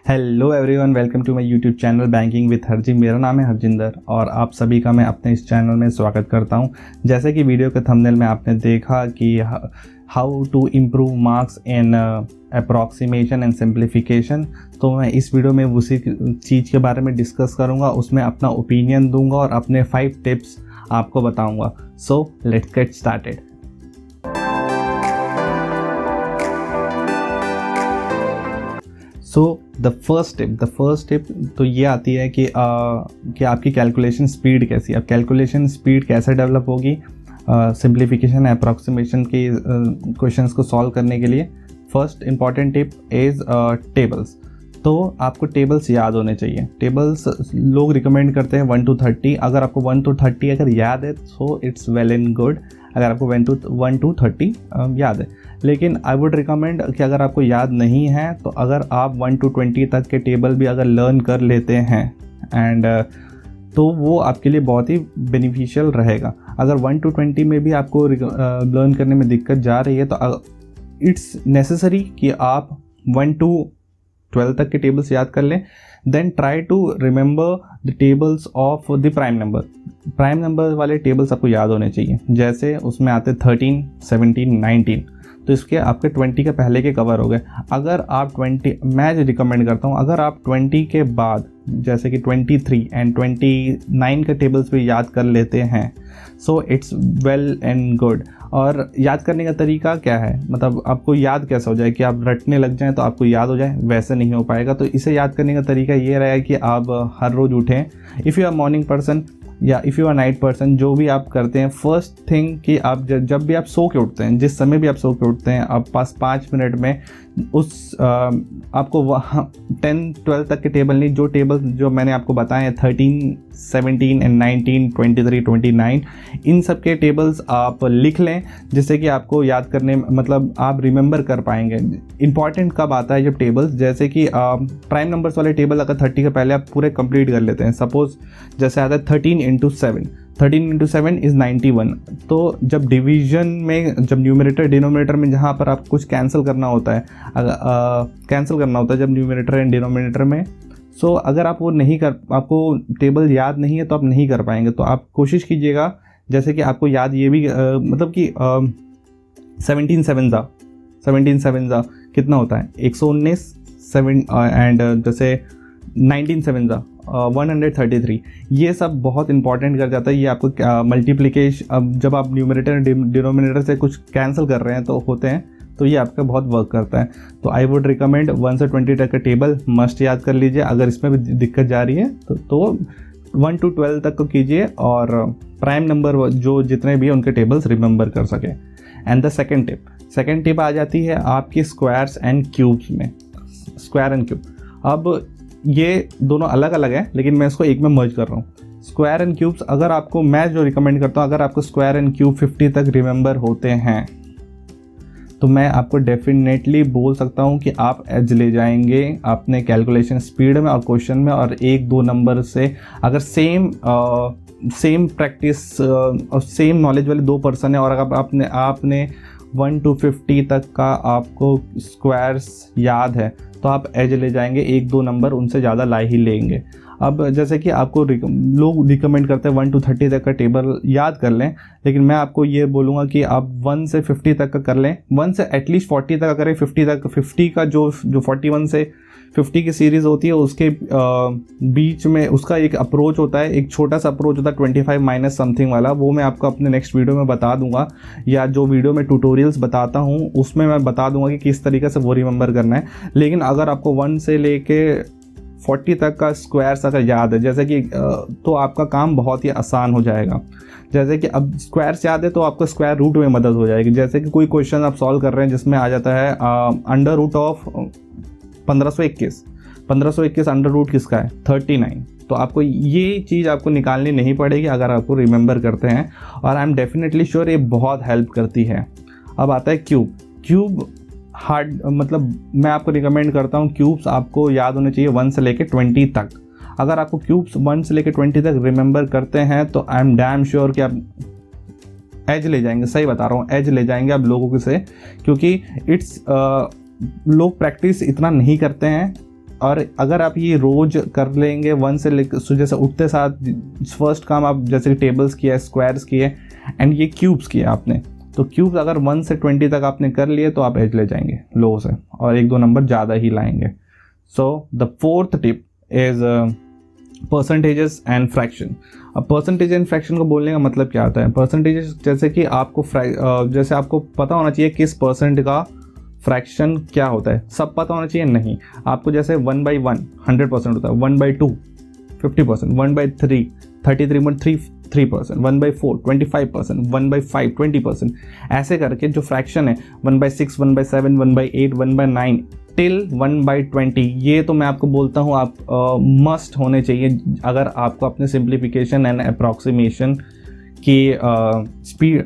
Hello everyone, welcome to my YouTube channel banking with Harji. मेरा नाम है हरजिंदर और आप सभी का मैं अपने इस चैनल में स्वागत करता हूं। जैसे कि वीडियो के थंबनेल में आपने देखा कि how to improve marks in approximation and simplification, तो मैं इस वीडियो में उसी चीज़ के बारे में डिस्कस करूंगा, उसमें अपना ओपिनियन दूंगा और अपने 5 टिप्स आपको बताऊंगा। So let's get started. So the first tip तो ये आती है कि आपकी कैलकुलेशन स्पीड कैसी है। अब कैलकुलेशन स्पीड कैसे डेवलप होगी सिंप्लीफिकेशन अप्रॉक्सीमेशन के क्वेश्चंस को सॉल्व करने के लिए। First important tip is tables. तो आपको टेबल्स याद होने चाहिए। टेबल्स लोग रिकमेंड करते हैं 1 to 30। अगर आपको 1 to 30 अगर याद है so it's well and good, अगर आपको 1 to 30 याद है। लेकिन आई वुड रिकमेंड कि अगर आपको याद नहीं है तो अगर आप 1 to 20 तक के टेबल भी अगर लर्न कर लेते हैं एंड तो वो आपके लिए बहुत ही बेनिफिशियल रहेगा। अगर 1 to 20 में भी आपको लर्न करने में दिक्कत जा रही है तो इट्स नेसेसरी कि आप 1 to 12 तक के टेबल्स याद कर लें। Then try to remember the tables of the prime number वाले टेबल्स आपको याद होने चाहिए। जैसे उसमें आते 13, 17, 19, तो इसके आपके 20 के पहले के कवर हो गए। अगर आप 20, मैं जो रिकमेंड करता हूँ, अगर आप 20 के बाद जैसे कि 23 एंड 29 के टेबल्स भी याद कर लेते हैं so it's well and good. और याद करने का तरीका क्या है, मतलब आपको याद कैसे हो जाए कि आप रटने लग जाएं तो आपको याद हो जाए, वैसे नहीं हो पाएगा। तो इसे याद करने का तरीका ये रहेगा कि आप हर रोज़ उठें। If you are morning person या if you are night person, जो भी आप करते हैं, फर्स्ट थिंग कि आप जब भी आप सो के उठते हैं, जिस समय भी आप सो के उठते हैं, आप पास 5 मिनट में उस आपको वहाँ 10-12 तक के टेबल नहीं, जो टेबल जो मैंने आपको बताए हैं 13, 17 एंड 19, 23, 29, इन सब के टेबल्स आप लिख लें, जिससे कि आपको याद करने मतलब आप रिमेंबर कर पाएंगे। इंपॉर्टेंट कब आता है जब टेबल्स, जैसे कि प्राइम नंबर्स वाले टेबल अगर 30 के पहले आप पूरे कंप्लीट कर लेते हैं। सपोज जैसे आता है 13 into 7 इज़ 91। तो जब डिवीजन में, जब न्यूमरेटर डिनोमिनेटर में जहाँ पर आप कुछ कैंसिल करना होता है, जब न्यूमरेटर एंड डिनोमिनेटर में, सो अगर आप वो नहीं कर, आपको टेबल याद नहीं है तो आप नहीं कर पाएंगे। तो आप कोशिश कीजिएगा जैसे कि आपको याद ये भी मतलब कि 17 7 कितना होता है 119, 7 एंड जैसे 19 7 133, ये सब बहुत इंपॉर्टेंट कर जाता है। ये आपको मल्टीप्लिकेशन, अब जब आप न्यूमरेटर डिनोमिनेटर से कुछ कैंसिल कर रहे हैं तो होते हैं, तो ये आपका बहुत वर्क करता है। तो आई वुड रिकमेंड 1 से 20 तक का टेबल मस्ट याद कर लीजिए। अगर इसमें भी दिक्कत जा रही है तो 1 to 12 तक को कीजिए और प्राइम नंबर जो जितने भी हैं उनके टेबल्स रिमेंबर कर सकें। एंड द सेकेंड टिप आ जाती है आपकी स्क्वायर्स एंड क्यूब्स में। स्क्वायर एंड क्यूब, अब ये दोनों अलग अलग हैं लेकिन मैं इसको एक में मर्ज कर रहा हूँ। स्क्वायर एंड क्यूब्स, अगर आपको, मैं जो रिकमेंड करता हूँ, अगर आपको स्क्वायर एंड क्यूब 50 तक रिमेंबर होते हैं तो मैं आपको डेफिनेटली बोल सकता हूँ कि आप एज ले जाएंगे अपने कैलकुलेशन स्पीड में और क्वेश्चन में। और 1-2 नंबर से अगर सेम प्रैक्टिस और सेम नॉलेज वाले 2 पर्सन है और अगर आपने 1 to 50 तक का आपको स्क्वायर्स याद है तो आप एज ले जाएंगे, 1-2 नंबर उनसे ज़्यादा ला ही लेंगे। अब जैसे कि आपको लोग रिकमेंड करते हैं 1 to 30 तक का टेबल याद कर लें, लेकिन मैं आपको ये बोलूँगा कि आप 1 से 50 तक का कर लें। 1 से एटलीस्ट 40 तक का करें। 50 का जो 41 से 50 की सीरीज़ होती है उसके बीच में उसका एक अप्रोच होता है, एक छोटा सा अप्रोच होता है 25 माइनस समथिंग वाला। वो मैं आपको अपने नेक्स्ट वीडियो में बता दूंगा, या जो वीडियो में ट्यूटोरियल्स बताता हूँ उसमें मैं बता दूंगा कि किस तरीके से वो रिमेंबर करना है। लेकिन अगर आपको 1 से लेके 40 तक का स्क्वायर्स अगर याद है जैसे कि तो आपका काम बहुत ही आसान हो जाएगा। जैसे कि अब स्क्वायर्स याद है तो आपको स्क्वायर रूट में मदद हो जाएगी। जैसे कि कोई क्वेश्चन आप सॉल्व कर रहे हैं जिसमें आ जाता है under root of 1521 under root किसका है 39, तो आपको ये चीज़ आपको निकालनी नहीं पड़ेगी अगर आपको रिमेंबर करते हैं, और आई एम डेफिनेटली श्योर ये बहुत हेल्प करती है। अब आता है क्यूब हार्ड, मतलब मैं आपको रिकमेंड करता हूँ क्यूब्स आपको याद होने चाहिए 1 से लेकर 20 तक। अगर आपको क्यूब्स 1 से लेकर 20 तक रिमेंबर करते हैं तो आई एम डैम श्योर कि आप एज ले जाएंगे। सही बता रहा हूँ, एज ले जाएंगे आप लोगों से, क्योंकि लोग प्रैक्टिस इतना नहीं करते हैं और अगर आप ये रोज कर लेंगे 1 से लेकर जैसे उठते साथ फर्स्ट काम आप जैसे टेबल्स किया, स्क्वायर्स किए एंड ये क्यूब्स किए आपने, तो क्यूब्स अगर 1 से 20 तक आपने कर लिए तो आप एज ले जाएंगे लो से और 1-2 नंबर ज़्यादा ही लाएंगे। So the fourth tip is percentages and fraction. अब परसेंटेज एंड फ्रैक्शन को बोलने का मतलब क्या होता है? परसेंटेजेस जैसे कि आपको जैसे आपको पता होना चाहिए किस परसेंट का फ्रैक्शन क्या होता है, सब पता होना चाहिए नहीं। आपको जैसे 1/1 100% होता है, 1/2 50%, 1/3 33.33%, 1/4 25%, 1/5 20%, ऐसे करके जो फ्रैक्शन है 1/6 1/7 1/8 1/9 टिल 1/20, ये तो मैं आपको बोलता हूँ आप मस्ट होने चाहिए अगर आपको अपने सिंप्लीफिकेशन एंड अप्रॉक्सीमेशन की स्पीड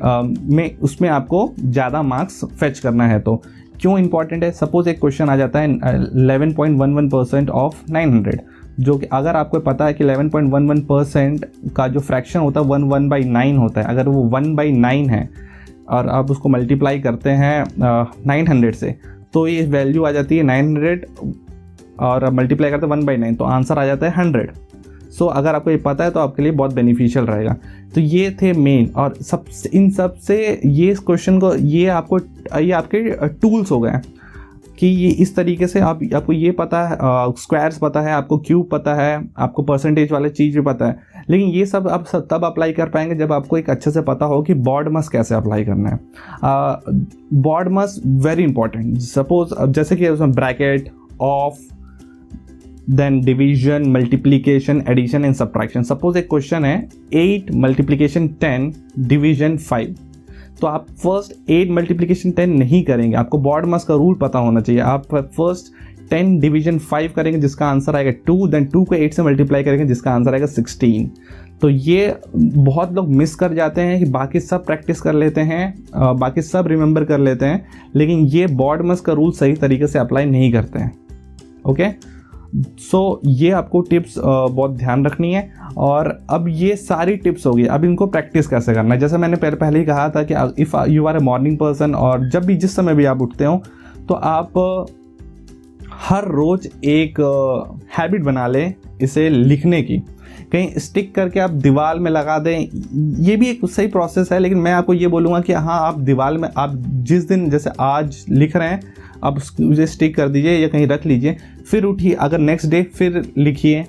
में उसमें आपको ज़्यादा मार्क्स फेच करना है। तो क्यों इंपॉर्टेंट है? सपोज एक क्वेश्चन आ जाता है 11.11% ऑफ 900, जो कि अगर आपको पता है कि 11.11% का जो फ्रैक्शन होता है 1/9 होता है, अगर वो 1/9 है और आप उसको मल्टीप्लाई करते हैं 900 से, तो ये वैल्यू आ जाती है 900 और मल्टीप्लाई करते हैं 1/9, तो आंसर आ जाता है 100। सो अगर आपको ये पता है तो आपके लिए बहुत बेनिफिशियल रहेगा। तो ये थे मेन, और इन सब से ये इस क्वेश्चन को ये आपके टूल्स हो गए कि ये इस तरीके से आपको ये पता है, स्क्वायर्स पता है, आपको क्यूब पता है, आपको परसेंटेज वाले चीज़ भी पता है, लेकिन ये सब आप तब अप्लाई कर पाएंगे जब आपको एक अच्छे से पता हो कि BODMAS कैसे अप्लाई करना है। BODMAS very important. सपोज जैसे कि उसमें bracket, of, then division, multiplication, addition and subtraction. Suppose एक क्वेश्चन है 8 मल्टीप्लीकेशन 10 डिवीजन 5, तो आप फर्स्ट 8 मल्टीप्लिकेशन 10 नहीं करेंगे, आपको BODMAS का रूल पता होना चाहिए। आप फर्स्ट 10 डिवीजन 5 करेंगे जिसका आंसर आएगा 2, देन 2 को 8 से मल्टीप्लाई करेंगे जिसका आंसर आएगा 16। तो ये बहुत लोग मिस कर जाते हैं कि बाकी सब प्रैक्टिस कर लेते हैं, बाकी सब रिमेंबर कर लेते हैं, लेकिन ये BODMAS का रूल सही तरीके से अप्लाई नहीं करते हैं। ओके, सो ये आपको टिप्स बहुत ध्यान रखनी है। और अब ये सारी टिप्स होगी, अब इनको प्रैक्टिस कैसे करना है? जैसे मैंने पहले ही कहा था कि if you are a morning person, और जब भी जिस समय भी आप उठते हो तो आप हर रोज़ एक हैबिट बना लें इसे लिखने की, कहीं स्टिक करके आप दीवार में लगा दें। ये भी एक सही प्रोसेस है, लेकिन मैं आपको ये बोलूँगा कि हाँ, आप दीवार में आप जिस दिन जैसे आज लिख रहे हैं आप उसे स्टिक कर दीजिए या कहीं रख लीजिए, फिर उठिए, अगर नेक्स्ट डे फिर लिखिए,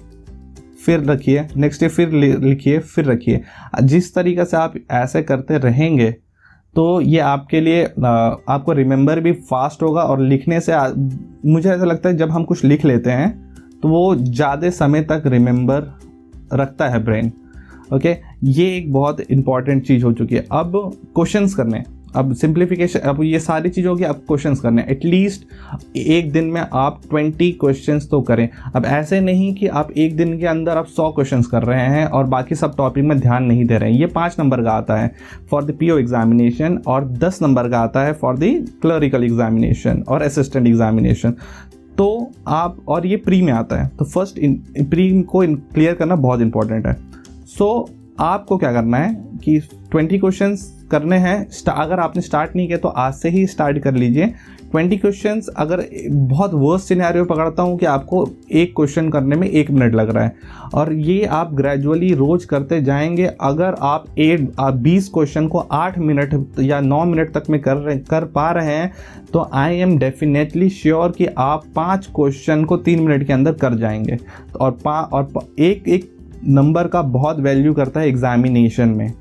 फिर रखिए, नेक्स्ट डे फिर लिखिए, फिर रखिए। जिस तरीक़े से आप ऐसे करते रहेंगे तो ये आपके लिए आपको रिमेंबर भी फास्ट होगा, और लिखने से मुझे ऐसा लगता है जब हम कुछ लिख लेते हैं तो वो ज़्यादा समय तक रिमेंबर रखता है ब्रेन। ओके, ये एक बहुत इंपॉर्टेंट चीज़ हो चुकी है। अब क्वेश्चंस करने, अब सिंप्लीफिकेशन, अब ये सारी चीज़ होगी, अब क्वेश्चंस करने। एटलीस्ट एक दिन में आप 20 क्वेश्चंस तो करें। अब ऐसे नहीं कि आप एक दिन के अंदर आप 100 क्वेश्चंस कर रहे हैं और बाकी सब टॉपिक में ध्यान नहीं दे रहे हैं। ये 5 नंबर का आता है फॉर द PO एग्जामिनेशन, और 10 नंबर का आता है फॉर द क्लरिकल एग्जामिनेशन और असिस्टेंट एग्जामिनेशन। तो आप, और ये प्री में आता है, तो फर्स्ट प्री को क्लियर करना बहुत इंपॉर्टेंट है। सो आपको क्या करना है कि 20 क्वेश्चंस करने हैं। अगर आपने स्टार्ट नहीं किया तो आज से ही स्टार्ट कर लीजिए 20 क्वेश्चंस। अगर बहुत वर्स्ट सिनेरियो पकड़ता हूँ कि आपको एक क्वेश्चन करने में 1 मिनट लग रहा है, और ये आप ग्रेजुअली रोज करते जाएंगे। अगर आप 20 क्वेश्चन को 8 मिनट या 9 मिनट तक में कर पा रहे हैं, तो आई एम डेफिनेटली श्योर कि आप 5 क्वेश्चन को 3 मिनट के अंदर कर जाएंगे। और एक नंबर का बहुत वैल्यू करता है एग्जामिनेशन में।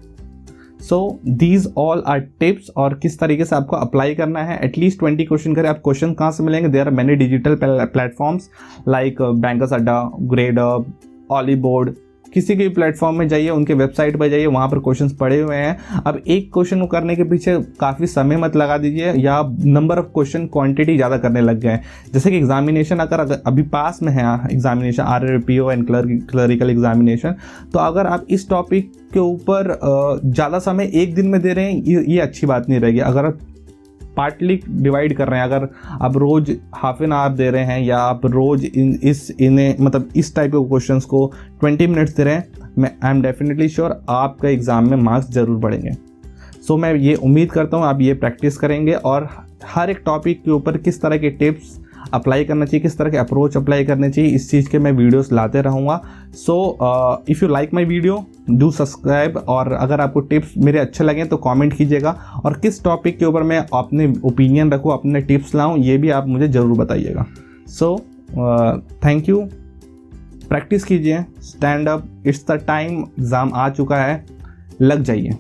So these all are tips, और किस तरीके से आपको अप्लाई करना है। एटलीस्ट 20 क्वेश्चन करें। आप क्वेश्चन कहाँ से मिलेंगे? There are many digital platforms like bankers Adda, Gradeup, Oliveboard. किसी के भी प्लेटफॉर्म में जाइए, उनके वेबसाइट पर जाइए, वहाँ पर क्वेश्चंस पड़े हुए हैं। अब एक क्वेश्चन को करने के पीछे काफ़ी समय मत लगा दीजिए, या नंबर ऑफ क्वेश्चन क्वांटिटी ज़्यादा करने लग गए हैं। जैसे कि एग्जामिनेशन अगर अभी पास में है examination, RRPO and clerical examination, तो अगर आप इस टॉपिक के ऊपर ज़्यादा समय एक दिन में दे रहे हैं, ये अच्छी बात नहीं रहेगी। अगर आप पार्टली डिवाइड कर रहे हैं, अगर आप रोज़ हाफ एन आवर दे रहे हैं, या आप रोज़ मतलब इस टाइप के क्वेश्चंस को 20 मिनट्स दे रहे हैं, आई एम डेफिनेटली श्योर आपका एग्ज़ाम में मार्क्स ज़रूर बढ़ेंगे। सो मैं ये उम्मीद करता हूँ आप ये प्रैक्टिस करेंगे, और हर एक टॉपिक के ऊपर किस तरह के टिप्स अप्लाई करना चाहिए, किस तरह के अप्रोच अप्लाई करने चाहिए, इस चीज़ के मैं वीडियोस लाते रहूँगा। So if you like my video do subscribe, और अगर आपको टिप्स मेरे अच्छे लगें तो कमेंट कीजिएगा, और किस टॉपिक के ऊपर मैं अपने ओपिनियन रखूँ, अपने टिप्स लाऊँ, ये भी आप मुझे ज़रूर बताइएगा। सो थैंक यू, प्रैक्टिस कीजिए, stand up, it's the time, exam आ चुका है, लग जाइए।